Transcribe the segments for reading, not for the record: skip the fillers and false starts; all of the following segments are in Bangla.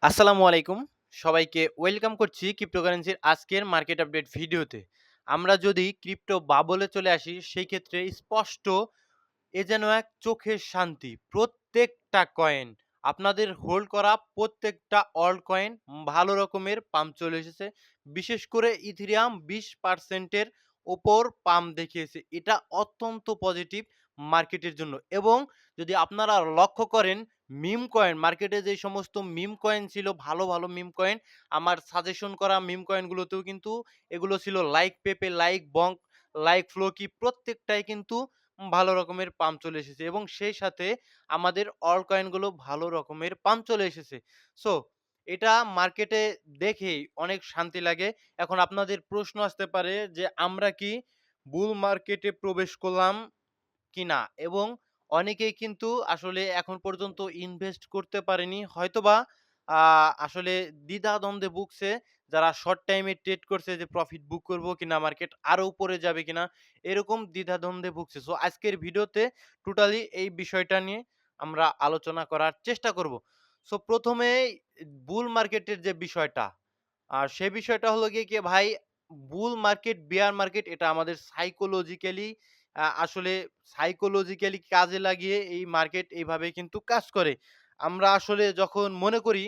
আসসালামু আলাইকুম। সবাইকে ওয়েলকাম করছি ক্রিপ্টোকারেন্সির আজকের মার্কেট আপডেট ভিডিওতে। আমরা যদি ক্রিপ্টো বাবলে চলে আসি সেই ক্ষেত্রে স্পষ্ট এ যেন এক চোখের শান্তি। প্রত্যেকটা কয়েন আপনাদের হোল্ড করা প্রত্যেকটা অল্ট কয়েন ভালো রকমের পাম্প চলে এসেছে। বিশেষ করে ইথেরিয়াম 20% এর ওপর পাম্প দেখিয়েছে। এটা অত্যন্ত পজিটিভ মার্কেটের জন্য এবং যদি আপনারা লক্ষ্য করেন মিম কয়েন মার্কেটে যে সমস্ত মিম কয়েন ছিল ভালো মিম কয়েন আমার সাজেশন করা মিম কয়েনগুলোতেও কিন্তু এগুলো ছিল লাইক পেপে, লাইক বঙ্ক, লাইক ফ্লোকি প্রত্যেকটাই কিন্তু ভালো রকমের পাম্প চলে এসেছে এবং সেই সাথে আমাদের অল্ট কয়েনগুলো ভালো রকমের পাম্প চলে এসেছে। সো এটা মার্কেটে দেখেই অনেক শান্তি লাগে। এখন আপনাদের প্রশ্ন আসতে পারে যে আমরা কি বুল মার্কেটে প্রবেশ করলাম কিনা? এবং অনেকেই কিন্তু আসলে এখন পর্যন্ত ইনভেস্ট করতে পারেনি। হয়তোবা আ আসলে দ্বিধাদ্বন্দ্বে ভুগছে। যারা শর্ট টাইমে ট্রেড করছে যে প্রফিট বুক করব কিনা, মার্কেট আরো উপরে যাবে কিনা, এরকম দ্বিধাদ্বন্দ্বে ভুগছে। সো আজকের ভিডিওতে টোটালি এই বিষয়টা নিয়ে আমরা আলোচনা করার চেষ্টা করব। সো ১ম এই বুল মার্কেটের যে বিষয়টা, সে বিষয়টা হলো গিয়ে ভাই বুল মার্কেট, বিয়ার মার্কেট এটা আমাদের সাইকোলজিক্যালি আসলে সাইকোলজিক্যালি কাজে লাগিয়ে এই মার্কেট এইভাবে কিন্তু কাজ করে। আমরা আসলে যখন মনে করি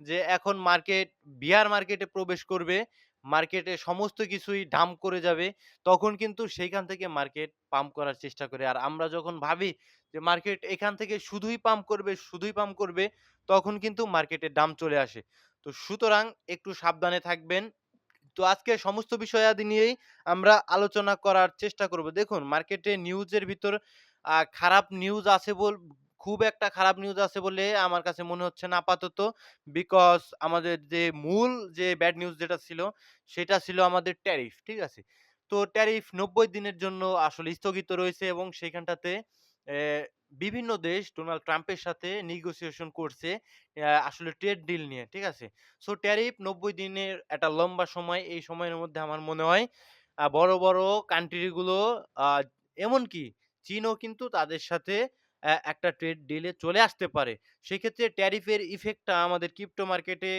যে এখন মার্কেট বিয়ার মার্কেটে প্রবেশ করবে, মার্কেটে সমস্ত কিছুই ডাম্প করে যাবে, তখন কিন্তু সেইখান থেকে মার্কেট পাম্প করার চেষ্টা করে। আর আমরা যখন ভাবি যে মার্কেট এখান থেকে শুধুই পাম্প করবে, শুধুই পাম্প করবে, তখন কিন্তু মার্কেটে ডাম্প চলে আসে। তো সুতরাং একটু সাবধানে থাকবেন। তো আজকে সমস্ত বিষয়াদি নিয়েই আমরা আলোচনা করার চেষ্টা করব। দেখুন মার্কেটে নিউজের ভিতর খারাপ নিউজ আছে খুব একটা খারাপ নিউজ আছে বলে আমার কাছে মনে হচ্ছে না আপাতত। বিকজ আমাদের যে মূল যে ব্যাড নিউজ যেটা ছিল, সেটা ছিল আমাদের ট্যারিফ। ঠিক আছে? তো ট্যারিফ ৯০ দিনের জন্য আসলে স্থগিত রয়েছে এবং সেখানটাতে এ বিভিন্ন দেশ ডোনাল্ড ট্রাম্পের সাথে নেগোসিয়েশন করছে আসলে ট্রেড ডিল নিয়ে। ঠিক আছে? সো ট্যারিফ ৯০ দিনের একটা লম্বা সময়। এই সময়ের মধ্যে আমার মনে হয় বড় কান্ট্রি গুলো আ এমনকি চীনও কিন্তু তাদের সাথে একটা ট্রেড ডিলে চলে আসতে পারে। সেক্ষেত্রে ট্যারিফের ইফেক্টটা আমাদের ক্রিপ্টো মার্কেটে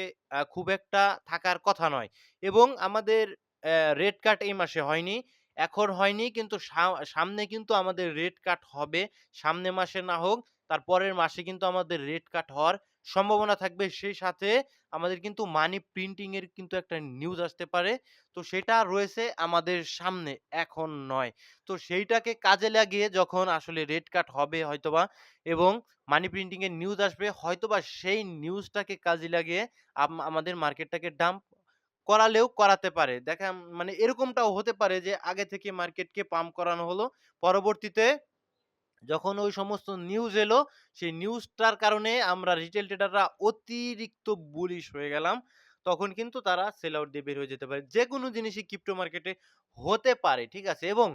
খুব একটা থাকার কথা নয়। এবং আমাদের রেট কাট এই মাসে হয়নি। এখন হয়নি কিন্তু সামনে কিন্তু আমাদের রেট কাট হবে। সামনের মাসে না হোক, তার পরের মাসে কিন্তু আমাদের রেট কাট হওয়ার সম্ভাবনা থাকবে। সেই সাথে আমাদের কিন্তু মানি প্রিন্টিং এর কিন্তু একটা নিউজ আসতে পারে। তো সেটা রয়েছে আমাদের সামনে, এখন নয়। তো সেইটাকে কাজে লাগিয়ে যখন আসলে রেট কাট হবে হয়তোবা এবং মানি প্রিন্টিং এর নিউজ আসবে, হয়তোবা সেই নিউজটাকে কাজে লাগিয়ে আমাদের মার্কেটটাকে ডাম্প করালেও করাতে পারে। মানে এরকমটাও হতে পারে যে আগে থেকে মার্কেটকে পাম্প করানো হলো। পরবর্তীতে যখন ওই সমস্ত নিউজ এলো, সেই নিউজটার কারণে আমরা রিটেল ট্রেডাররা অতিরিক্ত বুলিশ হয়ে গেলাম। তখন কিন্তু তারা সেল আউট দিয়ে বের হয়ে যেতে পারে। যেকোনো জিনিসই ক্রিপ্টো মার্কেটে হতে পারে। ঠিক আছে? এবং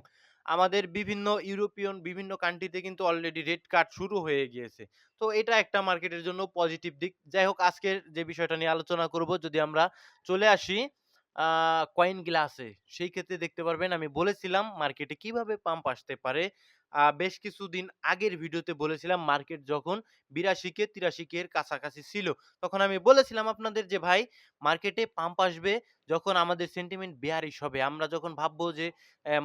আমাদের বিভিন্ন ইউরোপিয়ন বিভিন্ন কান্ট্রিতে কিন্তু অলরেডি রেট কাট শুরু হয়ে গিয়েছে। তো এটা একটা মার্কেটের জন্য পজিটিভ দিক। যাই হোক আজকের যে বিষয়টা নিয়ে আলোচনা করব, যদি আমরা চলে আসি আ কয়েন গ্লাসে, সেই ক্ষেত্রে দেখতে পারবেন আমি বলেছিলাম মার্কেটে কিভাবে পাম্প আসতে পারে। বেশ কিছুদিন আগের ভিডিওতে বলেছিলাম মার্কেট যখন ৮২ কে ৮৩ কে এর কাছাকাছি ছিল। তখন আমি বলেছিলাম আপনাদের যে ভাই মার্কেটে পাম্প আসবে যখন আমাদের সেন্টিমেন্ট বেয়ারিশ হবে। আমরা যখন ভাববো যে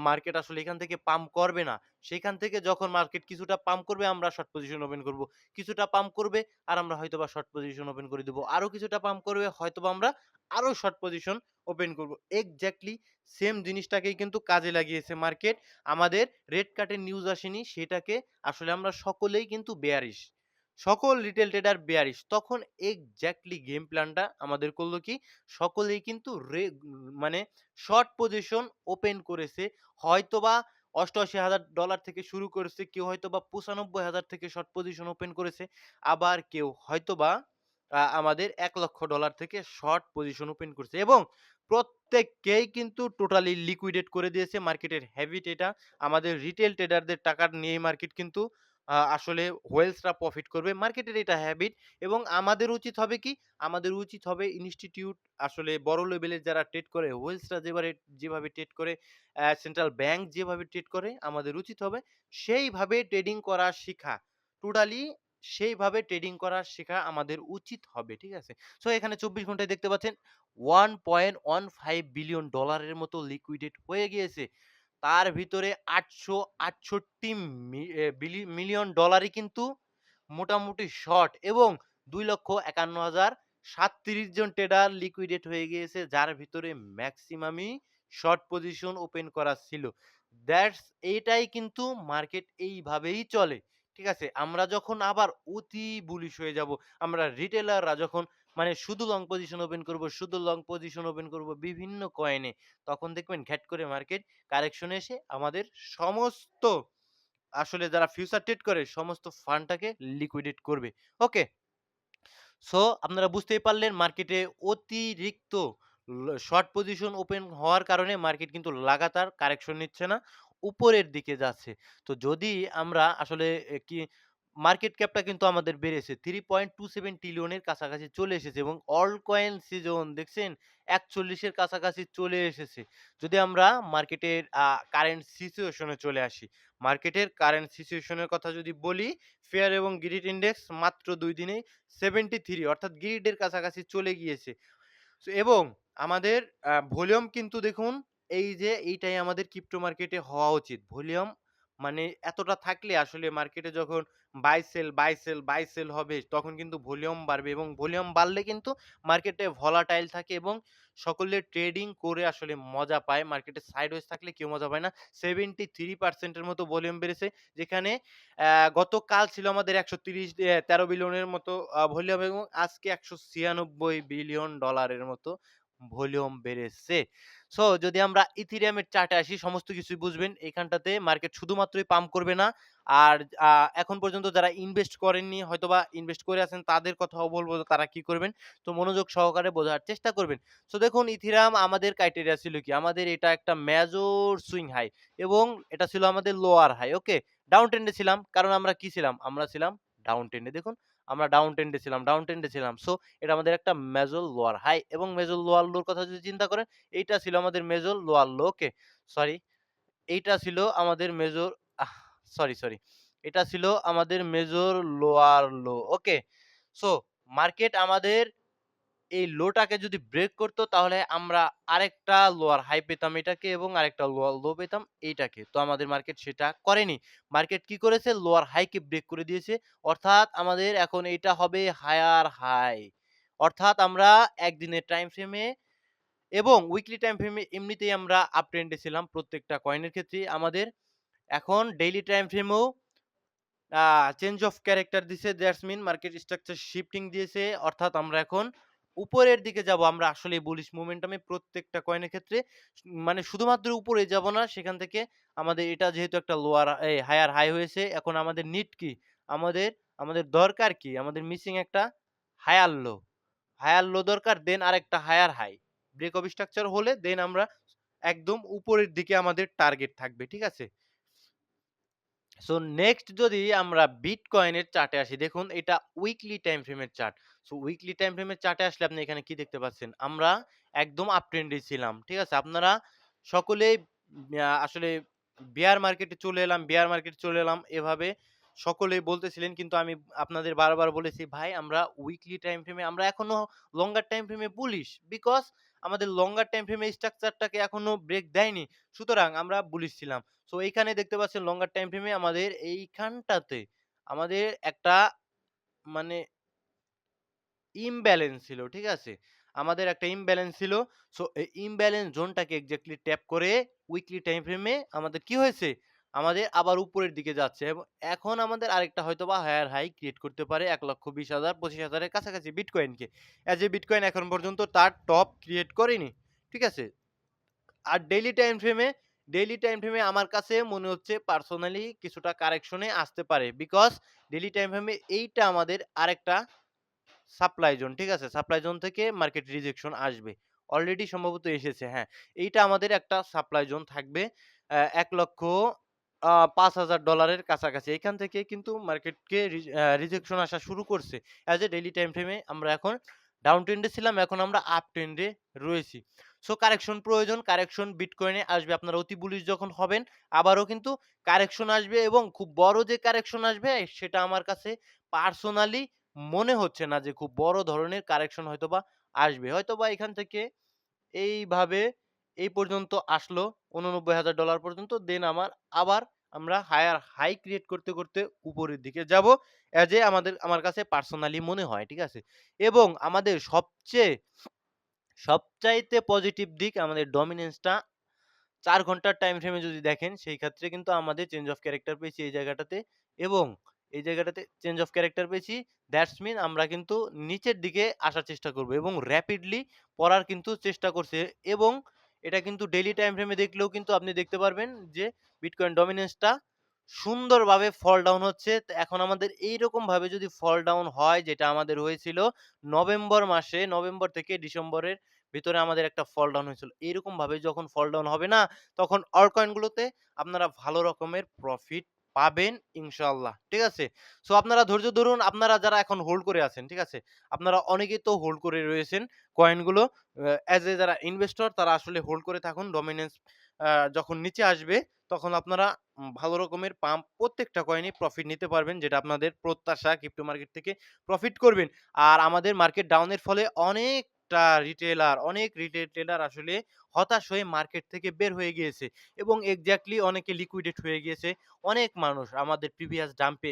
মার্কেট আসলে এখান থেকে পাম্প করবে না। সেখান থেকে যখন মার্কেট কিছুটা পাম্প করবে আমরা শর্ট পজিশন ওপেন করব। কিছুটা পাম্প করবে আর আমরা হয়তোবা শর্ট পজিশন ওপেন করে দিব। আরো কিছুটা পাম্প করবে হয়তোবা আমরা আরো শর্ট পজিশন ওপেন করব। এক্সাক্টলি সেম জিনিসটাকেই কিন্তু কাজে লাগিয়েছে মার্কেট। আমাদের রেড কার্টের নিউজ আসেনি সেটাকে আসলে আমরা সকলেই কিন্তু বেয়ারিশ। সকল রিটেল ট্রেডার বেয়ারিশ। তখন এক্সাক্টলি গেম প্ল্যানটা আমাদের করলো কি? সকলেই কিন্তু মানে শর্ট পজিশন ওপেন করেছে। হয়তোবা $৮৮,০০০ থেকে শুরু করেছে। কেউ হয়তোবা ৯৫,০০০ থেকে শর্ট পজিশন ওপেন করেছে। আবার কেউ হয়তোবা আমাদের $১,০০,০০০ থেকে শর্ট পজিশন ওপেন করছে এবং প্রত্যেককেই কিন্তু টোটালি লিকুইডেট করে দিয়েছে। মার্কেটের হ্যাবিট এটা। আমাদের রিটেল ট্রেডারদের টাকা নিয়েই মার্কেট কিন্তু আসলে হোয়েলসরা প্রফিট করবে। মার্কেটের এটা হ্যাবিট এবং আমাদের উচিত হবে কি? আমাদের উচিত হবে ইনস্টিটিউট আসলে বড় লেভেলের যারা ট্রেড করে, হোয়েলসরা যেভাবে ট্রেড করে, সেন্ট্রাল ব্যাংক যেভাবে ট্রেড করে, আমাদের উচিত হবে সেইভাবে ট্রেডিং করা শিখা। টোটালি সেইভাবে ট্রেডিং করা শেখা আমাদের উচিত হবে। ঠিক আছে? সো এখানে ২৪ ঘন্টায় দেখতে পাচ্ছেন $1.15 বিলিয়ন ডলারের মতো লিকুইডেট হয়ে গিয়েছে। তার ভিতরে ৮৬৮ মিলিয়ন ডলারই কিন্তু মোটামুটি শর্ট এবং ২,৫১,০৩৭ জন ট্রেডার লিকুইডেট হয়ে গিয়েছে, যার ভিতরে ম্যাক্সিমামই শর্ট পজিশন ওপেন করা ছিল। দ্যাটস এইটাই কিন্তু মার্কেট এইভাবেই চলে। ঠিক আছে? আমরা যখন আবার অতি বুলিশ হয়ে যাব, আমরা রিটেলাররা যখন মানে শুধু লং পজিশন ওপেন করব, শুধু লং পজিশন ওপেন করব বিভিন্ন কয়েনে, তখন দেখবেন ঘ্যাট করে মার্কেট কারেকশন এসে আমাদের সমস্ত আসলে যারা ফিউচার ট্রেড করে সমস্ত ফান্ডটাকে লিকুইডেট করবে। ওকে? সো আপনারা বুঝতেই পারলেন মার্কেটে অতিরিক্ত শর্ট পজিশন ওপেন হওয়ার কারণে মার্কেট কিন্তু লাগাতার কারেকশন নিচ্ছে না, উপরের দিকে যাচ্ছে। তো যদি আমরা আসলে কি মার্কেট ক্যাপটা কিন্তু আমাদের বেড়েছে 3.27 ট্রিলিয়নের কাছাকাছি চলে এসেছে এবং অল কয়েন সিজন দেখছেন ৪১ এর কাছাকাছি চলে এসেছে। যদি আমরা মার্কেটের কারেন্ট সিচুয়েশন এ চলে আসি। মার্কেটের কারেন্ট সিচুয়েশন এর কথা যদি বলি, ফেয়ার এবং গ্রিড ইনডেক্স মাত্র ২ দিনেই 73 অর্থাৎ গ্রিডের কাছাকাছি চলে গিয়েছে। এবং আমাদের ভলিউম কিন্তু দেখুন এই যে এইটাই আমাদের ক্রিপ্টো মার্কেটে হওয়া উচিত। ভলিউম মানে এতটা থাকলে আসলে মার্কেটে যখন বাই সেল হবে তখন কিন্তু ভলিউম বাড়বে এবং ভলিউম বাড়লে কিন্তু মার্কেটে ভলাটাইল থাকে এবং সকলে ট্রেডিং করে আসলে মজা পায়। মার্কেটে সাইডওয়েজ থাকলে কেউ মজা পায় না। 73% এর মতো ভলিউম বেড়েছে, যেখানে গতকাল ছিল আমাদের ১৩০ বিলিয়নের মতো ভলিউম এবং আজকে $১৯৬ বিলিয়ন ডলারের মতো ভলিউম বেড়েছে। সো যদি আমরা ইথেরিয়াম এর চার্টে আসি, সমস্ত কিছুই বুঝবেন। এখানটাতে মার্কেট শুধুমাত্রই পাম্প করবে না। আর এখন পর্যন্ত যারা ইনভেস্ট করেননি, হয়তোবা ইনভেস্ট করে আছেন তাদের কথাও বলব যে তারা কি করবেন। তো মনোযোগ সহকারে বোঝার চেষ্টা করবেন। সো দেখুন ইথেরিয়াম আমাদের ক্রাইটেরিয়া ছিল কি? আমাদের এটা একটা মেজর সুইং হাই এবং এটা ছিল আমাদের লোয়ার হাই। ওকে? ডাউন ট্রেন্ডে ছিলাম। কারণ আমরা কি ছিলাম? আমরা ছিলাম ডাউন ট্রেন্ডে। দেখুন আমরা ডাউন ট্রেন্ডে ছিলাম। সো এটা আমাদের একটা মেজর লোয়ার হাই এবং মেজর লোয়ার লোর কথা যদি চিন্তা করেন, এইটা ছিল আমাদের মেজর লোয়ার লো। ওকে? সরি। এইটা ছিল আমাদের মেজর আহ সরি। এটা ছিল আমাদের মেজর লোয়ার লো। ওকে? সো মার্কেট আমাদের এই লোটাকে যদি ব্রেক করতো তাহলে আমরা আরেকটা লোয়ার হাই পেতাম এটাকে এবং আরেকটা লোয়ার লো পেতাম এইটাকে। তো আমাদের মার্কেট সেটা করেনি। মার্কেট কি করেছে? লোয়ার হাইকে ব্রেক করে দিয়েছে। অর্থাৎ আমাদের এখন এইটা হবে হায়ার হাই। অর্থাৎ আমরা একদিনের টাইম ফ্রেমে এবং উইকলি টাইম ফ্রেমে এমনিতেই আমরা আপ ট্রেন্ডে ছিলাম প্রত্যেকটা কয়েনের ক্ষেত্রেই। আমাদের এখন ডেইলি টাইম ফ্রেমেও চেঞ্জ অফ ক্যারেক্টার দিছে, that's mean market structure shifting দিয়েছে। অর্থাৎ আমরা এখন উপরের দিকে যাব। আমরা আসলেই বুলিশ মোমেন্টামে প্রত্যেকটা কয়েনের ক্ষেত্রে মানে শুধুমাত্র উপরে যাব না, সেখান থেকে আমাদের এটা যেহেতু একটা লোয়ার হায়ার হাই হয়েছে, এখন আমাদের নিড কি? আমাদের আমাদের দরকার কি? আমাদের মিসিং একটা হায়ার লো। হায়ার লো দরকার, দেন আরেকটা higher high. Break of structure হলে দেন আমরা একদম উপরের দিকে আমাদের টার্গেট থাকবে। ঠিক আছে? সো নেক্সট যদি আমরা বিটকয়েনের চার্টে আসি, দেখুন এটা উইকলি টাইম ফ্রেমের চার্ট। সো উইকলি টাইম ফ্রেমের চার্টে আসলে আপনি এখানে কি দেখতে পাচ্ছেন? আমরা একদম আপ ট্রেন্ডে ছিলাম। ঠিক আছে? আপনারা সকলেই আসলে বিয়ার মার্কেটে চলে এলাম এভাবে সকলেই বলতেছিলেন। কিন্তু আমি আপনাদের বারবার বলেছি, ভাই আমরা উইকলি টাইম ফ্রেমে আমরা এখনো লঙ্গার টাইম ফ্রেমে বুলিশ। বিকজ আমাদের লঙ্গার টাইম ফ্রেমে স্ট্রাকচারটাকে এখনো ব্রেক দেয়নি। সুতরাং আমরা বুলিশ ছিলাম। সো এইখানে দেখতে পাচ্ছেন লঙ্গার টাইম ফ্রেমে আমাদের এইখানটাতে আমাদের একটা মানে ইমব্যালেন্স ছিল। ঠিক আছে? আমাদের একটা ইমব্যালেন্স ছিল। সো এই ইমব্যালেন্স জোনটাকে এক্সাক্টলি ট্যাপ করে উইকলি টাইম ফ্রেমে আমাদের কি হয়েছে? আমাদের আবার উপরের দিকে যাচ্ছে এবং এখন আমাদের আরেকটা হয়তোবা হায়ার হাই ক্রিয়েট করতে পারে ১,২০,০০০ ২৫,০০০ এর কাছাকাছি বিটকয়েনকে। অ্যাজ এ বিটকয়েন এখন পর্যন্ত তার টপ ক্রিয়েট করেনি। ঠিক আছে? আর ডেইলি টাইম ফ্রেমে আমার কাছে মনে হচ্ছে পার্সোনালি কিছুটা কারেকশনে আসতে পারে। বিকজ ডেইলি টাইম ফ্রেমে এইটা আমাদের আরেকটা সাপ্লাই জোন। ঠিক আছে? সাপ্লাই জোন থেকে মার্কেট রিজেকশন আসবে। অলরেডি সম্ভবত এসেছে। হ্যাঁ, এইটা আমাদের একটা সাপ্লাই জোন থাকবে। ১,৫,০০০ এর কাছাকাছি। এখান থেকে কিন্তু মার্কেটকে রিজেকশন আসা শুরু করছে। অ্যাজ এ ডেইলি টাইম ফ্রেমে আমরা এখন ডাউন ট্রেন্ডে ছিলাম, এখন আমরা আপ ট্রেন্ডে রয়েছি। সো কারেকশন প্রয়োজন, কারেকশন বিটকয়েনে আসবে। আপনারা অতি বুলিশ যখন হবেন আবারও কিন্তু কারেকশন আসবে এবং খুব বড় যে কারেকশন আসবে সেটা আমার কাছে পার্সোনালি মনে হচ্ছে না যে খুব বড় ধরনের কারেকশন হয়তোবা আসবে। হয়তোবা এখান থেকে এইভাবে এই পর্যন্ত আসলো $৮৯,০০০ পর্যন্ত। দেন আবার আমরা হায়ার হাই ক্রিয়েট করতে, করতে উপরের দিকে যাবো। আমার কাছে পার্সোনালি মনে হয়। ঠিক আছে? এবং আমাদের সবচাইতে পজিটিভ দিক আমাদের ডমিন্যান্সটা ৪ ঘন্টার টাইম ফ্রেমে যদি দেখেন সেই ক্ষেত্রে কিন্তু আমাদের চেঞ্জ অফ ক্যারেক্টার পেয়েছি এই জায়গাটাতে এবং এই জায়গাটাতে চেঞ্জ অফ ক্যারেক্টার পেয়েছি। দ্যাটস মিন আমরা কিন্তু নিচের দিকে আসার চেষ্টা করব এবং র‍্যাপিডলি পড়ার কিন্তু চেষ্টা করছে এবং এটা কিন্তু ডেইলি টাইম ফ্রেমে দেখলেও কিন্তু আপনি দেখতে পারবেন যে বিটকয়েন ডমিন্যান্সটা সুন্দরভাবে ফল ডাউন হচ্ছে। তো এখন আমাদের এইরকম ভাবে যদি ফল ডাউন হয় যেটা আমাদের হয়েছিল নভেম্বর মাসে, নভেম্বর থেকে ডিসেম্বরের ভিতরে আমাদের একটা ফল ডাউন হয়েছিল। এইরকম ভাবে যখন ফল ডাউন হবে না তখন অল্ট কয়েন গুলোতে আপনারা ভালো রকমের প্রফিট পাবেন ইনশাআল্লাহ। ঠিক আছে? সো আপনারা ধৈর্য ধরুন। আপনারা যারা এখন হোল্ড করে আছেন, ঠিক আছে? আপনারা অনেকেই তো হোল্ড করে রয়েছেন কয়েন গুলো। অ্যাজ এ যারা ইনভেস্টর তারা আসলে হোল্ড করে থাকুন। ডমিন্যান্স যখন নিচে আসবে তখন আপনারা ভালো রকমের পাম্প প্রত্যেকটা কয়েনই প্রফিট নিতে পারবেন যেটা আপনাদের প্রত্যাশা ক্রিপ্টো মার্কেট থেকে প্রফিট করবেন। আর আমাদের মার্কেট ডাউনের ফলে অনেক রিটেইলার আসলে হতাশ হয়ে মার্কেট থেকে বের হয়ে গিয়েছে এবং এক্সাক্টলি অনেকে লিকুইডেট হয়ে গিয়েছে। অনেক মানুষ আমাদের প্রিভিয়াস ডাম্পে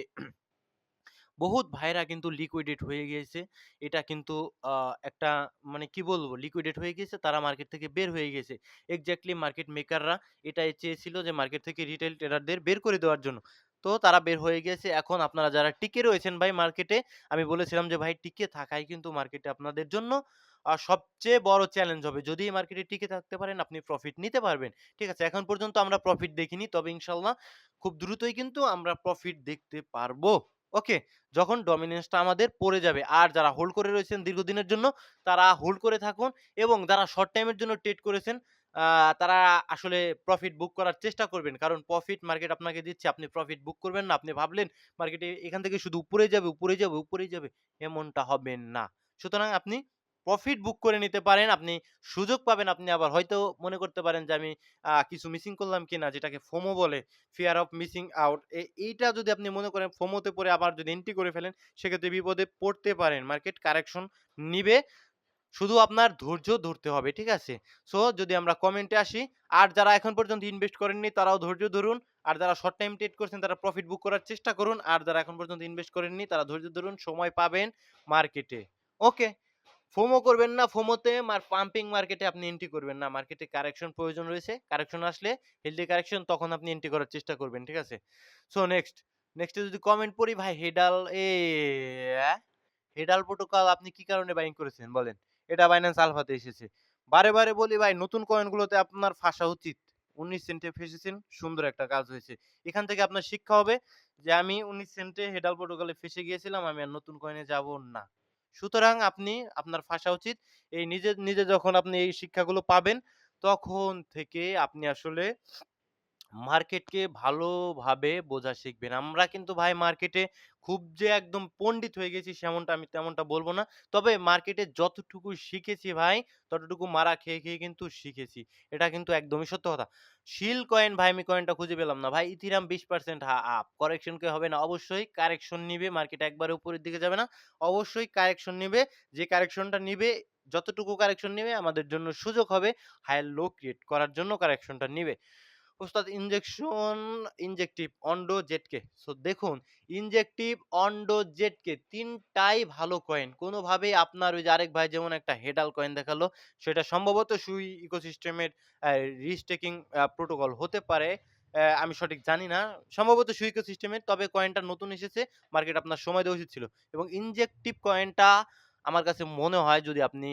বহুত ভাইরা কিন্তু লিকুইডেট হয়ে গিয়েছে। এটা কিন্তু আ একটা মানে কি বলবো? লিকুইডেট হয়ে গিয়েছে, তারা মার্কেট থেকে বের হয়ে গিয়েছে। এক্সাক্টলি মার্কেট মেকাররা এটাই চেয়েছিল যে মার্কেট থেকে রিটেইল ট্রেডারদের বের করে দেওয়ার জন্য। তো তারা বের হয়ে গিয়েছে। এখন আপনারা যারা টিকে রয়েছেন ভাই মার্কেটে, আমি বলেছিলাম যে ভাই টিকে থাকাই কিন্তু মার্কেটে আপনাদের জন্য সবচেয়ে বড় চ্যালেঞ্জ হবে। যদি এই মার্কেটে টিকে থাকতে পারেন আপনি প্রফিট নিতে পারবেন। ঠিক আছে? এখন পর্যন্ত আমরা প্রফিট দেখিনি। তবে ইনশাআল্লাহ খুব দ্রুতই কিন্তু আমরা প্রফিট দেখতে পারবো। ওকে? যখন ডমিন্যান্সটা আমাদের পড়ে যাবে। আর যারা হোল্ড করে রয়েছেন দীর্ঘদিনের জন্য তারা হোল্ড করে থাকুন এবং যারা শর্ট টাইমের জন্য ট্রেড করেছেন আ তারা আসলে প্রফিট বুক করার চেষ্টা করবেন। কারণ প্রফিট মার্কেট আপনাকে দিচ্ছে, আপনি প্রফিট বুক করবেন না। আপনি ভাবলেন মার্কেটে এখান থেকে শুধু উপরেই যাবে, উপরেই যাবে, উপরেই যাবে। এমনটা হবে না। সুতরাং আপনি প্রফিট বুক করে নিতে পারেন। আপনি সুযোগ পাবেন। আপনি আবার হয়তো মনে করতে পারেন যে আমি কিছু মিসিং করলাম কিনা যেটাকে ফোমো বলে। Fear of missing out. এইটা যদি আপনি মনে করেন ফোমোতে পড়ে আবার যদি এন্ট্রি করে ফেলেন, সেক্ষেত্রে বিপদে পড়তে পারেন। মার্কেট কারেকশন নিবে। শুধু আপনার ধৈর্য ধরতে হবে। ঠিক আছে? সো যদি আমরা কমেন্টে আসি, আর যারা এখন পর্যন্ত ইনভেস্ট করেননি তারাও ধৈর্য ধরুন। আর যারা শর্ট টাইম ট্রেড করছেন তারা প্রফিট বুক করার চেষ্টা করুন। আর যারা এখন পর্যন্ত ইনভেস্ট করেননি তারা ধৈর্য ধরুন। সময় পাবেন মার্কেটে। ওকে? ফোমো করবেন না। ফোমোতে পাম্পিং মার্কেটে আপনি এন্ট্রি করবেন না। মার্কেটে কারেকশন প্রয়োজন রয়েছে। কারেকশন আসলে হেলথি কারেকশন তখন আপনি এন্ট্রি করার চেষ্টা করবেন। ঠিক আছে? সো নেক্সট এ যদি কমেন্ট পড়ি ভাই হেডাল প্রোটোকল আপনি কি কারণে বাইং করেছেন বলেন? এটা বাইন্যান্স আলফাতে এসেছে। বারে বলি ভাই নতুন কয়েনগুলোতে আপনার ফাঁসা উচিত। ১৯ সেন্টে ফেঁসেছেন, সুন্দর একটা কাজ হয়েছে। এখান থেকে আপনার শিক্ষা হবে যে আমি ১৯ সেন্টে হেডাল প্রোটোকলে ফেঁসে গিয়েছিলাম। আমি আর নতুন কয়েনে যাব না। সুতরাং আপনি আপনার ফাঁসা উচিত। এই নিজে যখন আপনি এই শিক্ষাগুলো পাবেন, তখন থেকে আপনি আসলে মার্কেটকে ভালোভাবে বোঝা শিখবেন। আমরা কিন্তু ভাই মার্কেটে খুব যে একদম পণ্ডিত হয়ে গেছি আমি তেমনটা বলব না। তবে মার্কেটে যতটুকু শিখেছি ভাই, ততটুকু মারা খেয়ে কিন্তু শিখেছি। এটা কিন্তু একদমই সত্য কথা। শিল কয়েন ভাই আমি কয়েনটা খুঁজে পেলাম না। ভাই ইথিরাম 20% আপ। কারেকশন কি হবে না? অবশ্যই কারেকশন নিবে। মার্কেট একবারে উপরের দিকে যাবে না। অবশ্যই কারেকশন নিবে। যে কারেকশনটা নিবে, যতটুকু কারেকশন নিবে আমাদের জন্য সুযোগ হবে হায়ার লো ক্রিয়েট করার জন্য কারেকশনটা নিবে। ওস্তাদ ইনজেকটিভ, অন্ডো, জেটকে। সো দেখুন ইনজেকটিভ, অন্ডো, জেটকে ৩ টাই ভালো কয়েন। কোনোভাবেই আপনার ওই যে আরেক ভাই যেমন একটা হেডাল কয়েন দেখালো, সেটা সম্ভবত সুই ইকোসিস্টেমের রিস্টেকিং প্রোটোকল হতে পারে। আমি সঠিক জানি না। সম্ভবত সুই ইকোসিস্টেমের, তবে কয়েনটা নতুন এসেছে। মার্কেট আপনার সময় দেওয়া উচিত ছিল। এবং ইনজেকটিভ কয়েনটা আমার কাছে মনে হয় যদি আপনি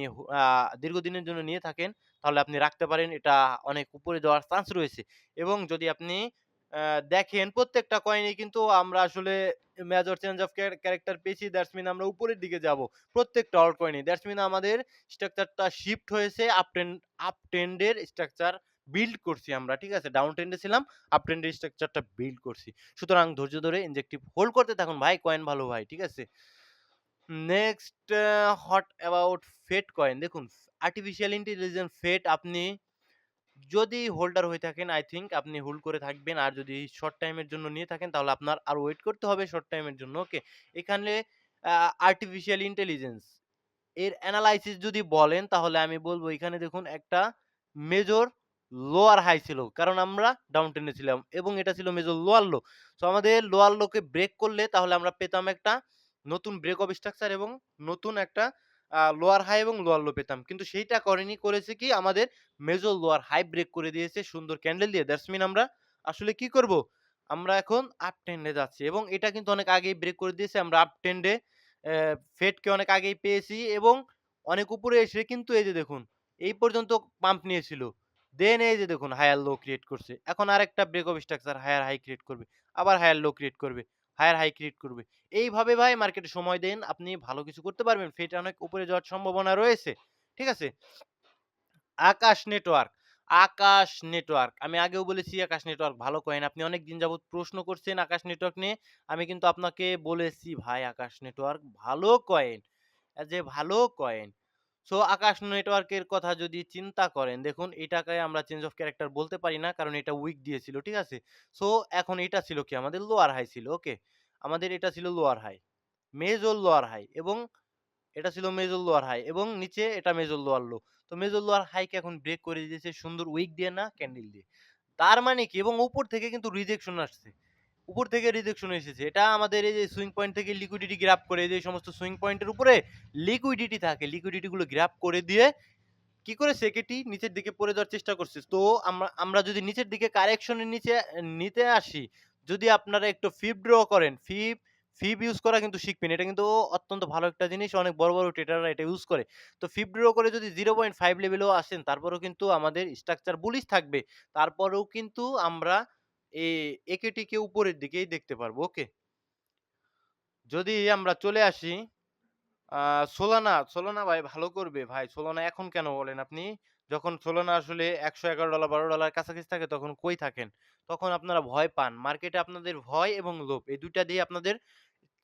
দীর্ঘদিনের জন্য নিয়ে থাকেন তাহলে আপনি রাখতে পারেন। এটা অনেক উপরে যাওয়ার চান্স রয়েছে। এবং যদি আপনি আ দেখেন প্রত্যেকটা কয়েনেই কিন্তু আমরা আসলে মেজর চেঞ্জ অফ ক্যারেক্টার পেয়েছি। দ্যাটস মিন আমরা উপরের দিকে যাবো। প্রত্যেকটা অল্ট কয়েনেই। দ্যাটস মিন আমাদের স্ট্রাকচারটা শিফট হয়েছে আপ ট্রেন্ড এর স্ট্রাকচার বিল্ড করছি আমরা। ঠিক আছে? ডাউন ট্রেন্ড এ ছিলাম, আপ ট্রেন্ড এর স্ট্রাকচারটা বিল্ড করছি। সুতরাং ধৈর্য ধরে ইনজেক্টিভ হোল্ড করতে থাকুন ভাই, কয়েন ভালো ভাই। ঠিক আছে? Next what about FET coin? দেখুন আর্টিফিশিয়াল ইন্টেলিজেন্স ফেট আপনি যদি হোল্ডার হয়ে থাকেন আই থিংক আপনি হোল্ড করে থাকবেন। আর যদি শর্ট টাইমের জন্য নিয়ে থাকেন তাহলে আপনার আরো ওয়েট করতে হবে শর্ট টাইমের জন্য। ওকে? এখানে আ আর্টিফিশিয়াল ইন্টেলিজেন্স এর এনালাইসিস যদি বলেন তাহলে আমি বলব এখানে দেখুন একটা মেজর লোয়ার হাই ছিল। কারণ আমরা ডাউন ট্রেন্ডে ছিলাম এবং এটা ছিল মেজর লোয়ার লো। সো আমাদের লোয়ার লোকে ব্রেক করলে তাহলে আমরা পেতাম একটা নতুন ব্রেক অফ স্ট্রাকচার এবং নতুন একটা লোয়ার হাই এবং লোয়ার লো পেতাম। কিন্তু সেইটা করেনি, করেছে কি আমাদের মেজর লোয়ার হাই ব্রেক করে দিয়েছে সুন্দর ক্যান্ডেল দিয়ে। দ্যাটস মিন আমরা আসলে কি করব? আমরা এখন আপ ট্রেন্ডে যাচ্ছি এবং এটা কিন্তু অনেক আগেই ব্রেক করে দিয়েছে। আমরা আপ ট্রেন্ডে ফেডকে অনেক আগেই পেয়েছি এবং অনেক উপরে এসে কিন্তু এই যে দেখুন এই পর্যন্ত পাম্প নিয়েছিল। দেন এই যে দেখুন হায়ার লো ক্রিয়েট করছে। এখন আরেকটা break of structure higher high create করবে। আবার হায়ার লো ক্রিয়েট করবে। হায়ার হাই ক্রিয়েট করবে। এইভাবে ভাই মার্কেটে সময় দেন, আপনি ভালো কিছু করতে পারবেন। ফেড অনেক উপরে যাওয়ার সম্ভাবনা রয়েছে। ঠিক আছে? আকাশ নেটওয়ার্ক, আকাশ নেটওয়ার্ক। আমি আগেও বলেছি আকাশ নেটওয়ার্ক ভালো কয়েন। আপনি অনেকদিন যাবৎ প্রশ্ন করছেন আকাশ নেটওয়ার্ক নিয়ে। আমি কিন্তু আপনাকে বলেছি ভাই আকাশ নেটওয়ার্ক ভালো কয়েন। যে ভালো কয়েন। সো আকাশ নেটওয়ার্কের কথা যদি চিন্তা করেন, দেখুন এটাকে আমরা চেঞ্জ অফ ক্যারেক্টার বলতে পারি না কারণ এটা উইক দিয়েছিল। ঠিক আছে? সো এখন এটা ছিল কি আমাদের লোয়ার হাই ছিল। ওকে? আমাদের এটা ছিল lower high. Major lower high এবং এটা ছিল মেজর লোয়ার হাই এবং নিচে এটা মেজর লোয়ার লো। তো মেজর লোয়ার হাইকে এখন ব্রেক করে দিয়েছে সুন্দর উইক দিয়ে না ক্যান্ডেল দিয়ে। তার মানে কি এবং উপর থেকে কিন্তু রিজেকশন আসছে। উপর থেকে রিজেকশন এসেছে। এটা আমাদের এই যে সুইং পয়েন্ট থেকে লিকুইডিটি গ্র্যাব করে যে সমস্ত সুইং পয়েন্টের উপরে লিকুইডিটি থাকে, লিকুইডিটি গুলো গ্র্যাব করে দিয়ে কি করেছে একেটি নিচের দিকে পড়ে যাওয়ার চেষ্টা করছে। তো আমরা আমরা যদি নিচের দিকে কারেকশনের নিচে নিতে আসি, যদি আপনারা একটু ফিব ড্র করেন, ফিব ইউজ করা কিন্তু শিখবেন। এটা কিন্তু অত্যন্ত ভালো একটা জিনিস। অনেক বড়, বড় ট্রেডাররা এটা ইউজ করে। তো ফিব ড্র করে যদি 0.5 লেভেলেও আসেন তারপরেও কিন্তু আমাদের স্ট্রাকচার বুলিশ থাকবে। তারপরেও কিন্তু আমরা এ একেটিকে উপরের দিকেই দেখতে পারবো। ওকে? যদি আমরা চলে আসি সোলানা ভাই ভালো করবে ভাই। সোলানা এখন কেন বলেন আপনি? যখন সোলানা আসলে $১11 $12 কাছাকাছি থাকে তখন কই থাকেন? তখন আপনারা ভয় পান। মার্কেটে আপনাদের ভয় এবং লোভ এই ২ টা দিয়ে আপনাদের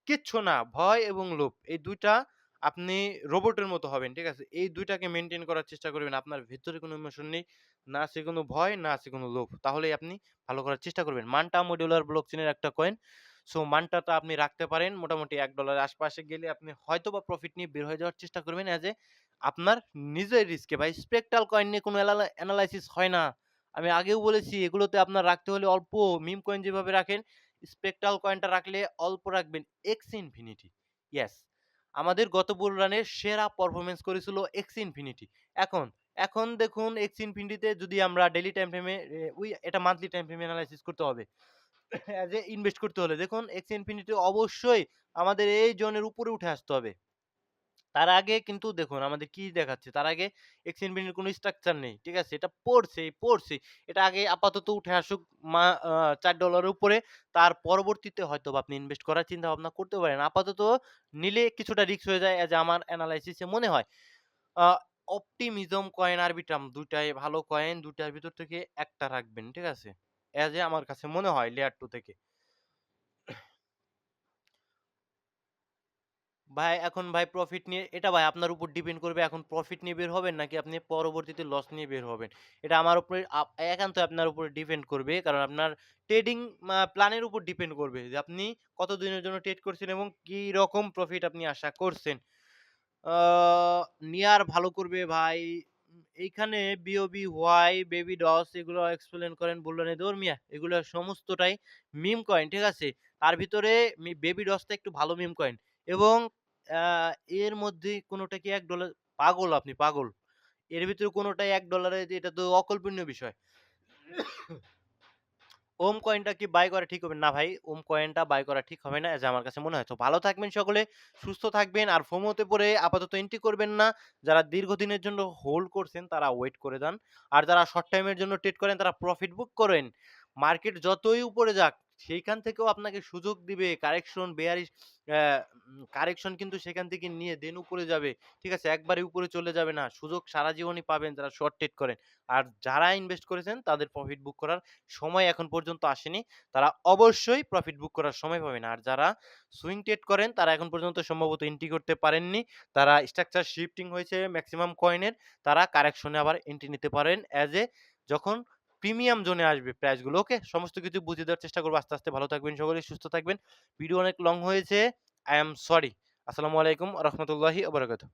কিচ্ছু না। ভয় এবং লোভ এই ২ টা আপনি রোবটের মতো হবেন। ঠিক আছে? এই ২ টাকে মেইনটেইন করার চেষ্টা করবেন। আপনার ভেতরে কোনো ইমোশন নেই। না আছে কোনো ভয়, না আছে কোনো লোভ। তাহলেই আপনি ভালো করার চেষ্টা করবেন। মান্টা মডুলার ব্লকচেইনের একটা কয়েন। সো মান্টাটা আপনি রাখতে পারেন। মোটামুটি $১ এর আশপাশে গেলে আপনি হয়তোবা প্রফিট নিয়ে বের হয়ে যাওয়ার চেষ্টা করবেন এজ এ আপনার নিজের রিস্কে ভাই। স্পেকট্রাল কয়েন নিয়ে কোনো এনালাইসিস হয় না। আমি আগেও বলেছি এগুলোতে আপনার রাখতে হলে অল্প মিম কয়েন যেভাবে রাখেন স্পেকট্রাল কয়েনটা রাখলে অল্প রাখবেন এক্স ইনফিনিটি। ইয়েস। আমাদের গত বুল রানের সেরা পারফরম্যান্স করেছিল এক্স ইনফিনিটি। এখন এখন দেখুন এক্স ইনফিনিটিতে যদি আমরা ডেইলি টাইম ফ্রেমে এটা মান্থলি টাইম ফ্রেমে এনালাইসিস করতে হবে। অ্যাজ এ ইনভেস্ট করতে হলে দেখুন এক্স ইনফিনিটি অবশ্যই আমাদের এই জোনের উপরে উঠে আসতে হবে। তার আগে কিন্তু দেখুন আমাদের কি দেখাচ্ছে, তার আগে এক্স ইনফিনিটির কোনো স্ট্রাকচার নেই। ঠিক আছে? এটা পড়ছেই। এটা আগে আপাতত উঠে আসুক $৪ এর উপরে। তার পরবর্তীতে হয়তোবা আপনি ইনভেস্ট করার চিন্তা ভাবনা করতে পারেন। আপাতত নিলে কিছুটা রিস্ক হয়ে যায় এজ আমার এনালাইসিস এ মনে হয়। আ অপটিমিজম কয়েন, আরবিট্রাম ২ টাই ভালো কয়েন। ২ টার ভিতর থেকে একটা রাখবেন। ঠিক আছে? এজ এ আমার কাছে মনে হয় লেয়ার 2 থেকে। ভাই এখন ভাই প্রফিট নিয়ে এটা ভাই আপনার উপর ডিপেন্ড করবে এখন প্রফিট নিয়ে বের হবেন নাকি আপনি পরবর্তীতে লস নিয়ে বের হবেন। এটা আমার উপরে একান্তই আপনার উপরে ডিপেন্ড করবে। কারণ আপনার ট্রেডিং প্ল্যানের উপর ডিপেন্ড করবে যে আপনি কতদিনের জন্য ট্রেড করছেন এবং কি রকম প্রফিট আপনি আশা করছেন। আ নিয়ার ভালো করবে ভাই। এইখানে বিওবি, হোয়াই, বেবি ডস এগুলো এক্সপ্লেইন করেন বললেন ধুর মিয়া এগুলো সমস্তটাই মিম কয়েন, ঠিক আছে? তার ভিতরে বেবি ডসটা একটু ভালো মিম কয়েন এবং আ এর মধ্যে কোনটা কি $১ পাগল আপনি পাগল। এর ভিতরে কোনটাই $১ এ এটা তো অকল্পনীয় বিষয়। ওম কয়েনটা কি বাই করা ঠিক হবে? না ভাই, ওম কয়েনটা বাই করা ঠিক হবে না। আমার কাছে মনে হয়। তো ভালো থাকবেন সকলে, সুস্থ থাকবেন। আর FOMO তে পড়ে আপাতত এন্ট্রি করবেন না। যারা দীর্ঘদিনের জন্য হোল্ড করছেন তারা ওয়েট করে যান। আর যারা শর্ট টাইম এর জন্য ট্রেড করেন তারা প্রফিট বুক করেন। মার্কেট যতই উপরে যাক সেইখান থেকেও আপনাকে সুযোগ দিবে কারেকশন, বেয়ারিশ কারেকশন কিন্তু সেখান থেকে নিয়ে দেন উপরে যাবে। ঠিক আছে? একবারে উপরে চলে যাবে না। সুযোগ সারা জীবনই পাবেন যারা শর্ট ট্রেড করেন। আর যারা ইনভেস্ট করেছেন তাদের প্রফিট বুক করার সময় এখন পর্যন্ত আসেনি। তারা অবশ্যই প্রফিট বুক করার সময় পাবেন। আর যারা সুইং ট্রেড করেন তারা এখন পর্যন্ত সম্ভবত এন্ট্রি করতে পারেননি। তারা স্ট্রাকচার শিফটিং হয়েছে মেক্সিমাম কয়েনের। তারা কারেকশন এ আবার এন্ট্রি নিতে পারেন যখন প্রিমিয়াম জোনে আসবে প্রাইস গুলো। ওকে? সমস্ত কিছু বুঝিয়ে দেওয়ার চেষ্টা করব। আস্তে, আস্তে ভালো থাকবেন সকলেই, সুস্থ থাকবেন। ভিডিও অনেক লং হয়েছে। I am sorry. আসসালামু আলাইকুম ওয়া রাহমাতুল্লাহি ওয়া বারাকাতুহু।